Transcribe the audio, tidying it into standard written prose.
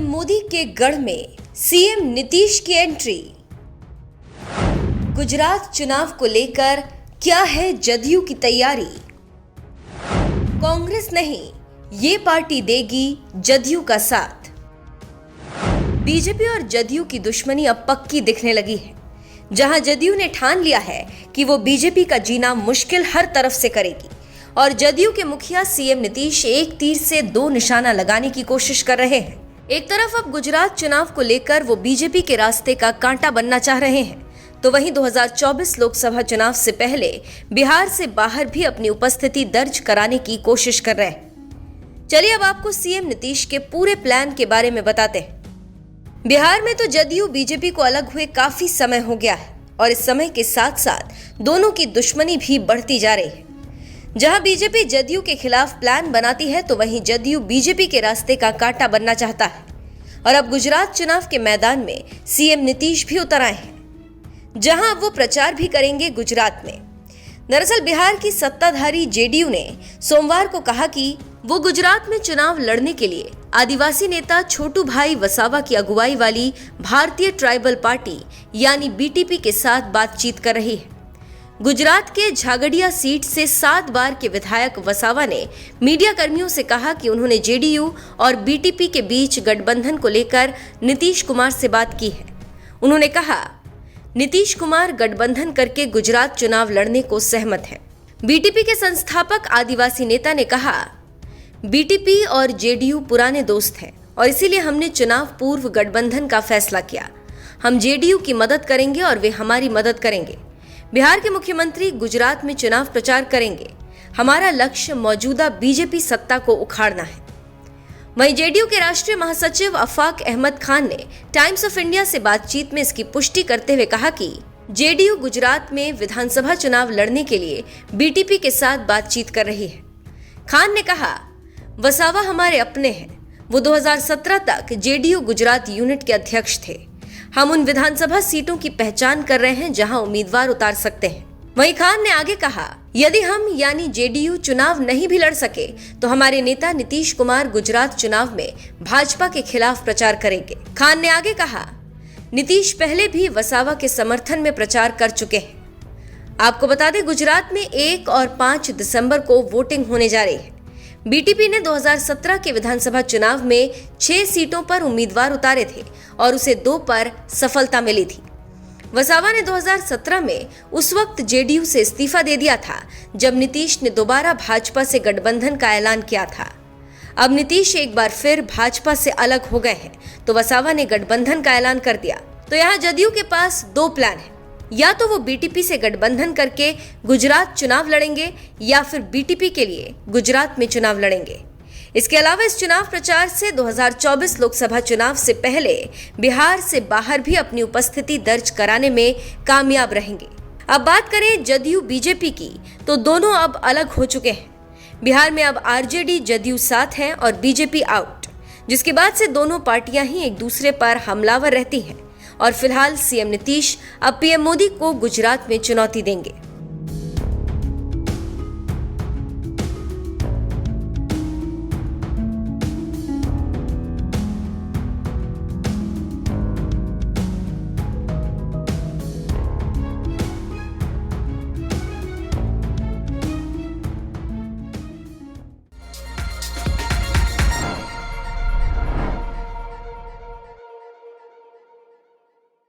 मोदी के गढ़ में सीएम नीतीश की एंट्री। गुजरात चुनाव को लेकर क्या है जदयू की तैयारी? कांग्रेस नहीं, ये पार्टी देगी जदयू का साथ। बीजेपी और जदयू की दुश्मनी अब पक्की दिखने लगी है। जहां जदयू ने ठान लिया है कि वो बीजेपी का जीना मुश्किल हर तरफ से करेगी और जदयू के मुखिया सीएम नीतीश एक तीर से दो निशाना लगाने की कोशिश कर रहे हैं। एक तरफ अब गुजरात चुनाव को लेकर वो बीजेपी के रास्ते का कांटा बनना चाह रहे हैं, तो वहीं 2024 लोकसभा चुनाव से पहले बिहार से बाहर भी अपनी उपस्थिति दर्ज कराने की कोशिश कर रहे हैं। चलिए अब आपको सीएम नीतीश के पूरे प्लान के बारे में बताते हैं। बिहार में तो जदयू बीजेपी को अलग हुए काफी समय हो गया है और इस समय के साथ साथ दोनों की दुश्मनी भी बढ़ती जा रही है। जहां बीजेपी जदयू के खिलाफ प्लान बनाती है तो वहीं जदयू बीजेपी के रास्ते का कांटा बनना चाहता है और अब गुजरात चुनाव के मैदान में सीएम नीतीश भी उतर आए हैं, जहां वो प्रचार भी करेंगे गुजरात में। दरअसल बिहार की सत्ताधारी जेडीयू ने सोमवार को कहा कि वो गुजरात में चुनाव लड़ने के लिए आदिवासी नेता छोटू भाई वसावा की अगुवाई वाली भारतीय ट्राइबल पार्टी यानी बीटीपी के साथ बातचीत कर रही है। गुजरात के झागड़िया सीट से 7 बार के विधायक वसावा ने मीडिया कर्मियों से कहा कि उन्होंने जेडीयू और बीटीपी के बीच गठबंधन को लेकर नीतीश कुमार से बात की है। उन्होंने कहा, नीतीश कुमार गठबंधन करके गुजरात चुनाव लड़ने को सहमत है। बीटीपी के संस्थापक आदिवासी नेता ने कहा, बीटीपी और जेडीयू पुराने दोस्त हैं और इसीलिए हमने चुनाव पूर्व गठबंधन का फैसला किया। हम जेडीयू की मदद करेंगे और वे हमारी मदद करेंगे। बिहार के मुख्यमंत्री गुजरात में चुनाव प्रचार करेंगे। हमारा लक्ष्य मौजूदा बीजेपी सत्ता को उखाड़ना है। वहीं जेडीयू के राष्ट्रीय महासचिव अफाक अहमद खान ने टाइम्स ऑफ इंडिया से बातचीत में इसकी पुष्टि करते हुए कहा कि जेडीयू गुजरात में विधानसभा चुनाव लड़ने के लिए बीटीपी के साथ बातचीत कर रही है। खान ने कहा, वसावा हमारे अपने हैं। वो 2017 तक जेडीयू गुजरात यूनिट के अध्यक्ष थे। हम उन विधानसभा सीटों की पहचान कर रहे हैं जहां उम्मीदवार उतार सकते हैं। वहीं खान ने आगे कहा, यदि हम यानी जेडीयू चुनाव नहीं भी लड़ सके तो हमारे नेता नीतीश कुमार गुजरात चुनाव में भाजपा के खिलाफ प्रचार करेंगे। खान ने आगे कहा, नीतीश पहले भी वसावा के समर्थन में प्रचार कर चुके हैं। आपको बता दें, गुजरात में 1 और 5 दिसंबर को वोटिंग होने जा रही है। बीटीपी ने 2017 के विधानसभा चुनाव में 6 सीटों पर उम्मीदवार उतारे थे और उसे 2 पर सफलता मिली थी। वसावा ने 2017 में उस वक्त जेडीयू से इस्तीफा दे दिया था जब नीतीश ने दोबारा भाजपा से गठबंधन का ऐलान किया था। अब नीतीश एक बार फिर भाजपा से अलग हो गए हैं तो वसावा ने गठबंधन का ऐलान कर दिया। तो यहाँ जदयू के पास 2 प्लान है, या तो वो बीटीपी से गठबंधन करके गुजरात चुनाव लड़ेंगे या फिर बीटीपी के लिए गुजरात में चुनाव लड़ेंगे। इसके अलावा इस चुनाव प्रचार से 2024 लोकसभा चुनाव से पहले बिहार से बाहर भी अपनी उपस्थिति दर्ज कराने में कामयाब रहेंगे। अब बात करें जदयू बीजेपी की, तो दोनों अब अलग हो चुके हैं। बिहार में अब आरजेडी जदयू साथ है और बीजेपी आउट, जिसके बाद से दोनों पार्टियां ही एक दूसरे पर हमलावर रहती हैं और फिलहाल सीएम नीतीश अब पीएम मोदी को गुजरात में चुनौती देंगे।